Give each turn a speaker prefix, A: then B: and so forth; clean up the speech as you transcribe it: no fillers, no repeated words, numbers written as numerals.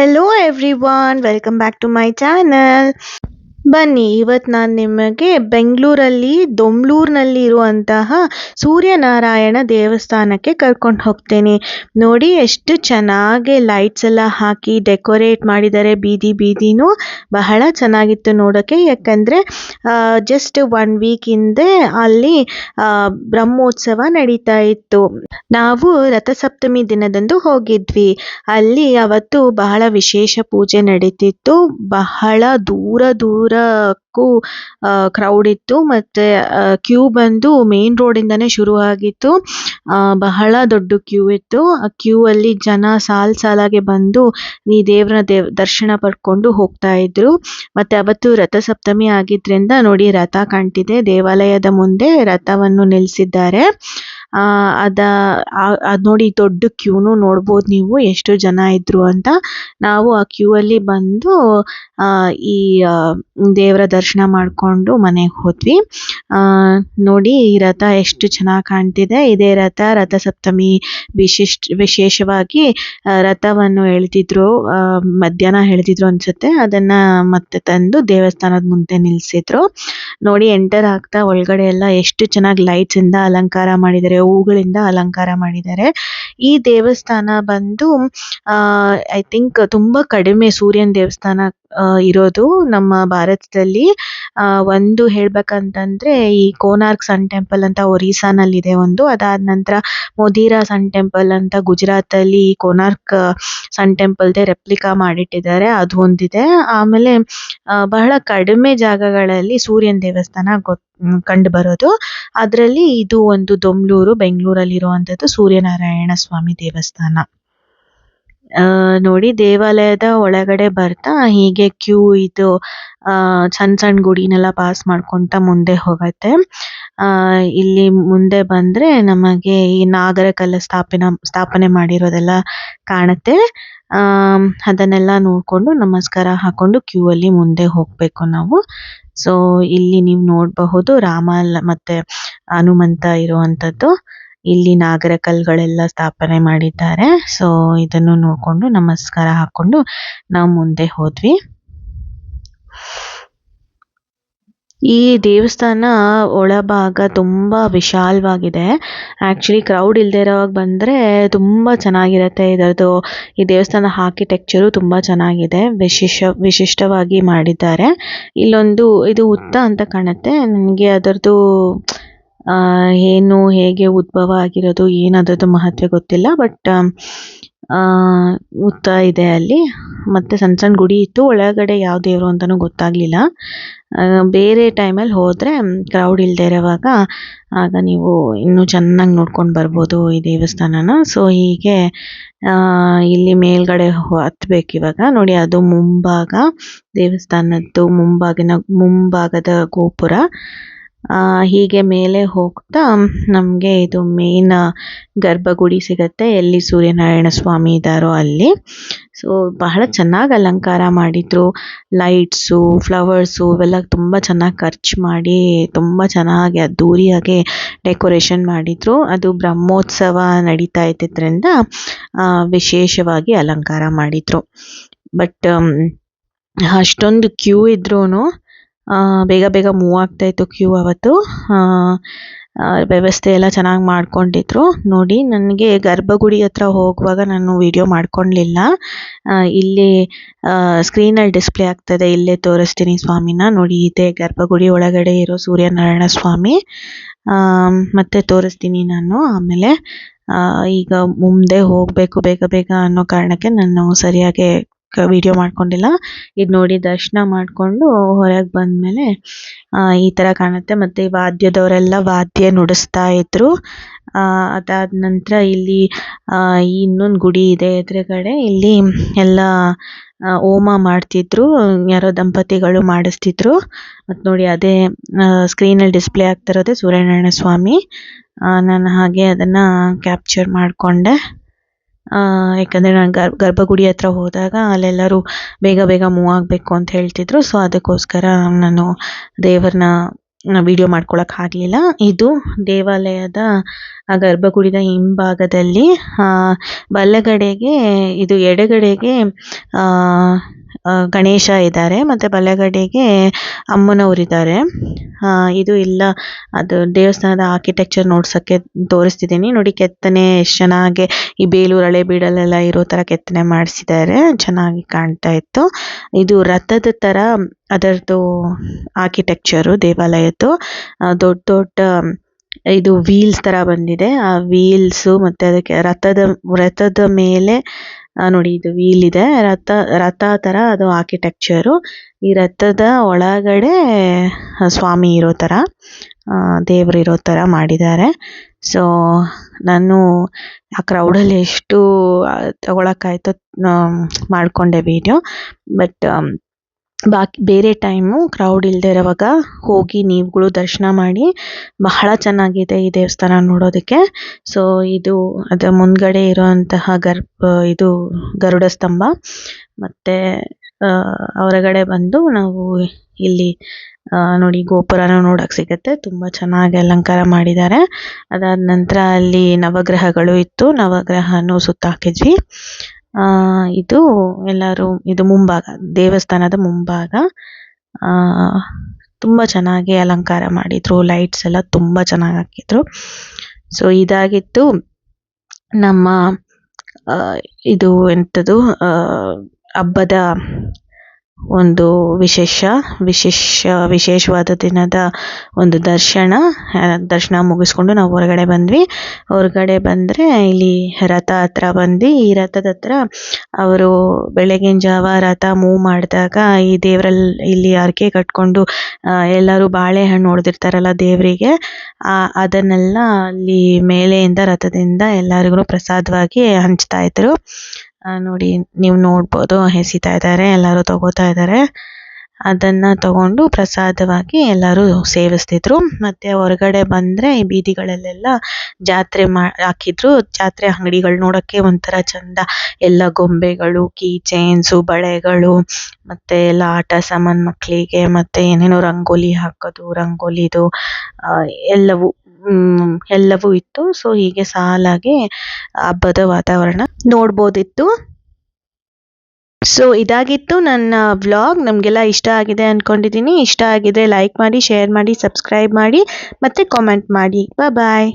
A: Hello everyone, welcome back to my channel. ಬನ್ನಿ ಇವತ್ತು ನಾನು ನಿಮಗೆ ಬೆಂಗಳೂರಲ್ಲಿ ದೊಮ್ಲೂರಿನಲ್ಲಿ ಇರುವಂತಹ ಸೂರ್ಯನಾರಾಯಣ ದೇವಸ್ಥಾನಕ್ಕೆ ಕರ್ಕೊಂಡು ಹೋಗ್ತೇನೆ. ನೋಡಿ ಎಷ್ಟು ಚೆನ್ನಾಗಿ ಲೈಟ್ಸ್ ಎಲ್ಲ ಹಾಕಿ ಡೆಕೋರೇಟ್ ಮಾಡಿದ್ದಾರೆ. ಬೀದಿ ಬೀದಿನೂ ಬಹಳ ಚೆನ್ನಾಗಿತ್ತು ನೋಡೋಕ್ಕೆ. ಯಾಕಂದರೆ ಜಸ್ಟ್ 1 ವೀಕ್ ಹಿಂದೆ ಅಲ್ಲಿ ಬ್ರಹ್ಮೋತ್ಸವ ನಡೀತಾ ಇತ್ತು. ನಾವು ರಥಸಪ್ತಮಿ ದಿನದಂದು ಹೋಗಿದ್ವಿ. ಅಲ್ಲಿ ಅವತ್ತು ಬಹಳ ವಿಶೇಷ ಪೂಜೆ ನಡೀತಿತ್ತು. ಬಹಳ ದೂರಕ್ಕೂ ಕ್ರೌಡ್ ಇತ್ತು. ಮತ್ತೆ ಕ್ಯೂ ಬಂದು ಮೇನ್ ರೋಡಿಂದಾನೇ ಶುರು ಆಗಿತ್ತು. ಬಹಳ ದೊಡ್ಡ ಕ್ಯೂ ಇತ್ತು. ಆ ಕ್ಯೂ ಅಲ್ಲಿ ಜನ ಸಾಲಾಗಿ ಬಂದು ಈ ದೇವರ ದರ್ಶನ ಪಡ್ಕೊಂಡು ಹೋಗ್ತಾ ಇದ್ರು. ಮತ್ತೆ ಅವತ್ತು ರಥಸಪ್ತಮಿ ಆಗಿದ್ರಿಂದ ನೋಡಿ ರಥ ಕಾಣ್ತಿದೆ. ದೇವಾಲಯದ ಮುಂದೆ ರಥವನ್ನು ನಿಲ್ಲಿಸಿದ್ದಾರೆ. ಅದ್ ನೋಡಿ ದೊಡ್ಡ ಕ್ಯೂನು ನೋಡ್ಬೋದು ನೀವು ಎಷ್ಟು ಜನ ಇದ್ರು ಅಂತ. ನಾವು ಆ ಕ್ಯೂ ಅಲ್ಲಿ ಬಂದು ಈ ದೇವರ ದರ್ಶನ ಮಾಡಿಕೊಂಡು ಮನೆಗೆ ಹೋದ್ವಿ. ನೋಡಿ ಈ ರಥ ಎಷ್ಟು ಚೆನ್ನಾಗಿ ಕಾಣ್ತಿದೆ. ಇದೇ ರಥಸಪ್ತಮಿ ವಿಶೇಷವಾಗಿ ರಥವನ್ನು ಎಳೆದಿದ್ರು. ಮಧ್ಯಾಹ್ನ ಎಳೆದಿದ್ರು ಅನ್ಸುತ್ತೆ. ಅದನ್ನ ಮತ್ತೆ ತಂದು ದೇವಸ್ಥಾನದ ಮುಂದೆ ನಿಲ್ಸಿದ್ರು. ನೋಡಿ ಎಂಟರ್ ಆಗ್ತಾ ಒಳಗಡೆ ಎಲ್ಲ ಎಷ್ಟು ಚೆನ್ನಾಗಿ ಲೈಟ್ಸ್ ಇಂದ ಅಲಂಕಾರ ಮಾಡಿದ್ದಾರೆ, ಹೂಗಳಿಂದ ಅಲಂಕಾರ ಮಾಡಿದ್ದಾರೆ. ಈ ದೇವಸ್ಥಾನ ಬಂದು ಐ ಥಿಂಕ್ ತುಂಬಾ ಕಡಿಮೆ ಸೂರ್ಯನ ದೇವಸ್ಥಾನ ಇರೋದು ನಮ್ಮ ಭಾರತದಲ್ಲಿ. ಒಂದು ಹೇಳ್ಬೇಕಂತಂದ್ರೆ ಈ ಕೋನಾರ್ಕ್ ಸನ್ ಟೆಂಪಲ್ ಅಂತ ಒರಿಸ್ಸಾನಲ್ಲಿದೆ ಒಂದು. ಅದಾದ ನಂತರ ಮೊಧೀರಾ ಸನ್ ಟೆಂಪಲ್ ಅಂತ ಗುಜರಾತ್ ಅಲ್ಲಿ ಕೋನಾರ್ಕ್ ಸನ್ ಟೆಂಪಲ್ದೇ ರೆಪ್ಲಿಕಾ ಮಾಡಿಟ್ಟಿದ್ದಾರೆ, ಅದು ಒಂದಿದೆ. ಆಮೇಲೆ ಬಹಳ ಕಡಿಮೆ ಜಾಗಗಳಲ್ಲಿ ಸೂರ್ಯನ ದೇವಸ್ಥಾನ ಕಂಡು ಬರೋದು. ಅದರಲ್ಲಿ ಇದು ಒಂದು ದೊಮ್ಲೂರು ಬೆಂಗಳೂರಲ್ಲಿ ಇರುವಂತದ್ದು ಸೂರ್ಯನಾರಾಯಣ ಸ್ವಾಮಿ ದೇವಸ್ಥಾನ. ನೋಡಿ ದೇವಾಲಯದ ಒಳಗಡೆ ಬರ್ತಾ ಹೀಗೆ ಕ್ಯೂ ಇದು ಸಣ್ಣ ಗುಡಿನೆಲ್ಲ ಪಾಸ್ ಮಾಡ್ಕೊಂತ ಮುಂದೆ ಹೋಗತ್ತೆ. ಇಲ್ಲಿ ಮುಂದೆ ಬಂದ್ರೆ ನಮಗೆ ಈ ನಾಗರಕಲ್ಲ ಸ್ಥಾಪನೆ ಮಾಡಿರೋದೆಲ್ಲ ಕಾಣುತ್ತೆ. ಅದನ್ನೆಲ್ಲ ನೋಡ್ಕೊಂಡು ನಮಸ್ಕಾರ ಹಾಕೊಂಡು ಕ್ಯೂ ಅಲ್ಲಿ ಮುಂದೆ ಹೋಗ್ಬೇಕು ನಾವು. ಸೊ ಇಲ್ಲಿ ನೀವು ನೋಡಬಹುದು ರಾಮ ಮತ್ತೆ ಹನುಮಂತ ಇರುವಂತದ್ದು. ಇಲ್ಲಿ ನಾಗರ ಕಲ್ಲುಗಳೆಲ್ಲ ಸ್ಥಾಪನೆ ಮಾಡಿದ್ದಾರೆ. ಸೊ ಇದನ್ನು ನೋಡ್ಕೊಂಡು ನಮಸ್ಕಾರ ಹಾಕೊಂಡು ನಾವು ಮುಂದೆ ಹೋದ್ವಿ. ಈ ದೇವಸ್ಥಾನ ಒಳಭಾಗ ತುಂಬಾ ವಿಶಾಲವಾಗಿದೆ. ಆಕ್ಚುಲಿ ಕ್ರೌಡ್ ಇಲ್ದೇ ಇರೋವಾಗ ಬಂದ್ರೆ ತುಂಬಾ ಚೆನ್ನಾಗಿರತ್ತೆ. ಈ ದೇವಸ್ಥಾನ ಆರ್ಕಿಟೆಕ್ಚರು ತುಂಬಾ ಚೆನ್ನಾಗಿದೆ, ವಿಶಿಷ್ಟವಾಗಿ ಮಾಡಿದ್ದಾರೆ. ಇಲ್ಲೊಂದು ಇದು ಹುತ್ತ ಅಂತ ಕಾಣುತ್ತೆ. ನನಗೆ ಅದರದ್ದು ಏನು ಹೇಗೆ ಉದ್ಭವ ಆಗಿರೋದು ಏನದ್ರದ್ದು ಮಹತ್ವ ಗೊತ್ತಿಲ್ಲ. ಬಟ್ ಹುತ್ತ ಇದೆ ಅಲ್ಲಿ. ಮತ್ತೆ ಸಣ್ಣ ಗುಡಿ ಇತ್ತು. ಒಳಗಡೆ ಯಾವ ದೇವರು ಅಂತಾನೂ ಗೊತ್ತಾಗ್ಲಿಲ್ಲ. ಬೇರೆ ಟೈಮಲ್ಲಿ ಹೋದ್ರೆ ಕ್ರೌಡ್ ಇಲ್ದೇ ಇರೋವಾಗ ಆಗ ನೀವು ಇನ್ನೂ ಚೆನ್ನಾಗಿ ನೋಡ್ಕೊಂಡು ಬರ್ಬೋದು ಈ ದೇವಸ್ಥಾನನ. ಸೊ ಹೀಗೆ ಇಲ್ಲಿ ಮೇಲ್ಗಡೆ ಹತ್ಬೇಕು ಇವಾಗ. ನೋಡಿ ಅದು ಮುಂಭಾಗ, ದೇವಸ್ಥಾನದ್ದು ಮುಂಭಾಗದ ಗೋಪುರ. ಹೀಗೆ ಮೇಲೆ ಹೋಗ್ತಾ ನಮಗೆ ಇದು ಮೇನ್ ಗರ್ಭಗುಡಿ ಸಿಗತ್ತೆ, ಎಲ್ಲಿ ಸೂರ್ಯನಾರಾಯಣ ಸ್ವಾಮಿ ಇದ್ದಾರೋ ಅಲ್ಲಿ. ಸೊ ಬಹಳ ಚೆನ್ನಾಗಿ ಅಲಂಕಾರ ಮಾಡಿದ್ರು. ಲೈಟ್ಸು, ಫ್ಲವರ್ಸು ಇವೆಲ್ಲ ತುಂಬ ಚೆನ್ನಾಗಿ ಖರ್ಚು ಮಾಡಿ ತುಂಬ ಚೆನ್ನಾಗಿ ಅದ್ದೂರಿಯಾಗಿ ಡೆಕೋರೇಷನ್ ಮಾಡಿದ್ರು. ಅದು ಬ್ರಹ್ಮೋತ್ಸವ ನಡೀತಾ ಇದ್ದಿದ್ದರಿಂದ ವಿಶೇಷವಾಗಿ ಅಲಂಕಾರ ಮಾಡಿದ್ರು. ಬಟ್ ಅಷ್ಟೊಂದು ಕ್ಯೂ ಇದ್ರೂ ಬೇಗ ಮೂವ್ ಆಗ್ತಾ ಇತ್ತು ಕ್ಯೂ ಅವತ್ತು. ವ್ಯವಸ್ಥೆ ಎಲ್ಲ ಚೆನ್ನಾಗಿ ಮಾಡ್ಕೊಂಡಿದ್ರು. ನೋಡಿ ನನಗೆ ಗರ್ಭಗುಡಿ ಹತ್ರ ಹೋಗುವಾಗ ನಾನು ವಿಡಿಯೋ ಮಾಡ್ಕೊಳ್ಲಿಲ್ಲ. ಇಲ್ಲಿ ಸ್ಕ್ರೀನಲ್ಲಿ ಡಿಸ್ಪ್ಲೇ ಆಗ್ತದೆ, ಇಲ್ಲೇ ತೋರಿಸ್ತೀನಿ ಸ್ವಾಮಿನ. ನೋಡಿ ಇದೆ ಗರ್ಭಗುಡಿ ಒಳಗಡೆ ಇರೋ ಸೂರ್ಯನಾರಾಯಣ ಸ್ವಾಮಿ. ಮತ್ತೆ ತೋರಿಸ್ತೀನಿ ನಾನು ಆಮೇಲೆ. ಈಗ ಮುಂದೆ ಹೋಗಬೇಕು ಬೇಗ ಅನ್ನೋ ಕಾರಣಕ್ಕೆ ನಾನು ಸರಿಯಾಗಿ ವಿಡಿಯೋ ಮಾಡ್ಕೊಂಡಿಲ್ಲ. ಇದು ನೋಡಿ ದರ್ಶನ ಮಾಡಿಕೊಂಡು ಹೊರಗೆ ಬಂದಮೇಲೆ ಈ ಥರ ಕಾಣುತ್ತೆ. ಮತ್ತು ವಾದ್ಯದವರೆಲ್ಲ ವಾದ್ಯ ನುಡಿಸ್ತಾ ಇದ್ರು. ಅದಾದ ನಂತರ ಇಲ್ಲಿ ಇನ್ನೊಂದು ಗುಡಿ ಇದೆ ಎದುರುಗಡೆ. ಇಲ್ಲಿ ಎಲ್ಲ ಹೋಮ ಮಾಡ್ತಿದ್ರು, ಯಾರೋ ದಂಪತಿಗಳು ಮಾಡಿಸ್ತಿದ್ರು. ಮತ್ತು ನೋಡಿ ಅದೇ ಸ್ಕ್ರೀನಲ್ಲಿ ಡಿಸ್ಪ್ಲೇ ಆಗ್ತಿರೋದೇ ಸೂರ್ಯನಾರಾಯಣ ಸ್ವಾಮಿ. ನಾನು ಹಾಗೆ ಅದನ್ನು ಕ್ಯಾಪ್ಚರ್ ಮಾಡಿಕೊಂಡೆ. ಯಾಕಂದರೆ ನಾನು ಗರ್ಭಗುಡಿ ಹತ್ರ ಹೋದಾಗ ಅಲ್ಲೆಲ್ಲರೂ ಬೇಗ ಮೂವ್ ಆಗಬೇಕು ಅಂತ ಹೇಳ್ತಿದ್ರು. ಸೊ ಅದಕ್ಕೋಸ್ಕರ ನಾನು ದೇವ್ರನ್ನ ವಿಡಿಯೋ ಮಾಡ್ಕೊಳಕ್ ಆಗಲಿಲ್ಲ. ಇದು ದೇವಾಲಯದ ಗರ್ಭಗುಡಿಯ ಹಿಂಭಾಗದಲ್ಲಿ ಬಲಗಡೆಗೆ ಇದು ಎಡಗಡೆಗೆ ಗಣೇಶ ಇದ್ದಾರೆ ಮತ್ತು ಬಲಗಡೆಗೆ ಅಮ್ಮನವರಿದ್ದಾರೆ. ಇದು ಇಲ್ಲ ಅದು ದೇವಸ್ಥಾನದ ಆರ್ಕಿಟೆಕ್ಚರ್ ನೋಡ್ಸೋಕ್ಕೆ ತೋರಿಸ್ತಿದ್ದೀನಿ. ನೋಡಿ ಕೆತ್ತನೆ ಎಷ್ಟು ಚೆನ್ನಾಗಿ ಈ ಬೇಲೂರು ಹಳೇಬೀಡಲ್ಲೆಲ್ಲ ಇರೋ ಥರ ಕೆತ್ತನೆ ಮಾಡಿಸಿದ್ದಾರೆ, ಚೆನ್ನಾಗಿ ಕಾಣ್ತಾ ಇತ್ತು. ಇದು ರಥದ ಥರ ಅದರದ್ದು ಆರ್ಕಿಟೆಕ್ಚರು ದೇವಾಲಯದ್ದು. ದೊಡ್ಡ ದೊಡ್ಡ ಇದು ವೀಲ್ಸ್ ಥರ ಬಂದಿದೆ. ಆ ವೀಲ್ಸು ಮತ್ತು ಅದಕ್ಕೆ ರಥದ ಮೇಲೆ ನೋಡಿ ಇದು ವೀಲ್ ಇದೆ. ರಥ ಥರ ಅದು ಆರ್ಕಿಟೆಕ್ಚರು. ಈ ರಥದ ಒಳಗಡೆ ಸ್ವಾಮಿ ಇರೋ ಥರ, ದೇವರು ಇರೋ ಥರ ಮಾಡಿದ್ದಾರೆ. ಸೊ ನಾನು ಆ ಕ್ರೌಡಲ್ಲಿ ಎಷ್ಟು ತಗೊಳಕ್ಕಾಯ್ತೋ ಮಾಡಿಕೊಂಡೆ ವೀಡಿಯೋ. ಬಟ್ ಬೇರೆ ಟೈಮು ಕ್ರೌಡ್ ಇಲ್ಲದೆ ಇರೋವಾಗ ಹೋಗಿ ನೀವುಗಳು ದರ್ಶನ ಮಾಡಿ. ಬಹಳ ಚೆನ್ನಾಗಿದೆ ಈ ದೇವಸ್ಥಾನ ನೋಡೋದಕ್ಕೆ. ಸೊ ಇದು ಅದರ ಮುಂದ್ಗಡೆ ಇರುವಂತಹ ಇದು ಗರುಡ ಸ್ತಂಭ. ಮತ್ತು ಹೊರಗಡೆ ಬಂದು ನಾವು ಇಲ್ಲಿ ನೋಡಿ ಗೋಪುರನ ನೋಡೋಕೆ ಸಿಗುತ್ತೆ. ತುಂಬ ಚೆನ್ನಾಗಿ ಅಲಂಕಾರ ಮಾಡಿದ್ದಾರೆ. ಅದಾದ ನಂತರ ಅಲ್ಲಿ ನವಗ್ರಹಗಳು ಇತ್ತು, ನವಗ್ರಹನೂ ಸುತ್ತಾಕಿದ್ವಿ. ಇದು ಮುಂಭಾಗ, ದೇವಸ್ಥಾನದ ಮುಂಭಾಗ. ತುಂಬ ಚೆನ್ನಾಗಿ ಅಲಂಕಾರ ಮಾಡಿದ್ರು, ಲೈಟ್ಸ್ ಎಲ್ಲ ತುಂಬ ಚೆನ್ನಾಗಿ ಹಾಕಿದ್ರು. ಸೊ ಇದಾಗಿತ್ತು ನಮ್ಮ ಇದು ಎಂಥದ್ದು ಹಬ್ಬದ ಒಂದು ವಿಶೇಷವಾದ ದಿನದ ಒಂದು ದರ್ಶನ ಮುಗಿಸ್ಕೊಂಡು ನಾವು ಹೊರಗಡೆ ಬಂದ್ವಿ. ಹೊರಗಡೆ ಬಂದರೆ ಇಲ್ಲಿ ರಥ ಹತ್ರ ಬಂದು, ಈ ರಥದ ಹತ್ರ ಅವರು ಬೆಳಗಿನ ಜಾವ ರಥ ಮೂವ್ ಮಾಡಿದಾಗ ಈ ದೇವರಲ್ಲಿ ಇಲ್ಲಿ ಹರಕೆ ಕಟ್ಕೊಂಡು ಎಲ್ಲರೂ ಬಾಳೆಹಣ್ಣು ಹೊಡೆದಿರ್ತಾರಲ್ಲ ದೇವರಿಗೆ, ಅದನ್ನೆಲ್ಲ ಅಲ್ಲಿ ಮೇಲೆಯಿಂದ ರಥದಿಂದ ಎಲ್ಲರಿಗೂ ಪ್ರಸಾದವಾಗಿ ಹಂಚ್ತಾ ಇದ್ರು. ನೋಡಿ ನೀವು ನೋಡ್ಬೋದು, ಎಸಿತಾ ಇದ್ದಾರೆ, ಎಲ್ಲರೂ ತಗೋತಾ ಇದ್ದಾರೆ. ಅದನ್ನು ತಗೊಂಡು ಪ್ರಸಾದವಾಗಿ ಎಲ್ಲರೂ ಸೇವಿಸ್ತಿದ್ರು. ಮತ್ತು ಹೊರಗಡೆ ಬಂದರೆ ಈ ಬೀದಿಗಳಲ್ಲೆಲ್ಲ ಜಾತ್ರೆ ಹಾಕಿದ್ರು. ಜಾತ್ರೆ ಅಂಗಡಿಗಳು ನೋಡೋಕ್ಕೆ ಒಂಥರ ಚಂದ. ಎಲ್ಲ ಗೊಂಬೆಗಳು, ಕೀ ಚೈನ್ಸು, ಬಳೆಗಳು, ಮತ್ತು ಎಲ್ಲ ಆಟ ಸಾಮಾನು ಮಕ್ಕಳಿಗೆ, ಮತ್ತು ಏನೇನೋ ರಂಗೋಲಿ ಹಾಕೋದು, ರಂಗೋಲಿದು ಎಲ್ಲವೂ ಇತ್ತು. ಸೊ ಹೀಗೆ ಸಾಲಾಗಿ ಹಬ್ಬದ ವಾತಾವರಣ ನೋಡ್ಬೋದಿತ್ತು. ಸೊ ಇದಾಗಿತ್ತು ನನ್ನ ವ್ಲಾಗ್. ನಮಗೆಲ್ಲ ಇಷ್ಟ ಆಗಿದೆ ಅಂದ್ಕೊಂಡಿದ್ದೀನಿ. ಇಷ್ಟ ಆಗಿದ್ರೆ ಲೈಕ್ ಮಾಡಿ, ಶೇರ್ ಮಾಡಿ, ಸಬ್ಸ್ಕ್ರೈಬ್ ಮಾಡಿ ಮತ್ತು ಕಾಮೆಂಟ್ ಮಾಡಿ. ಬಾಯ್.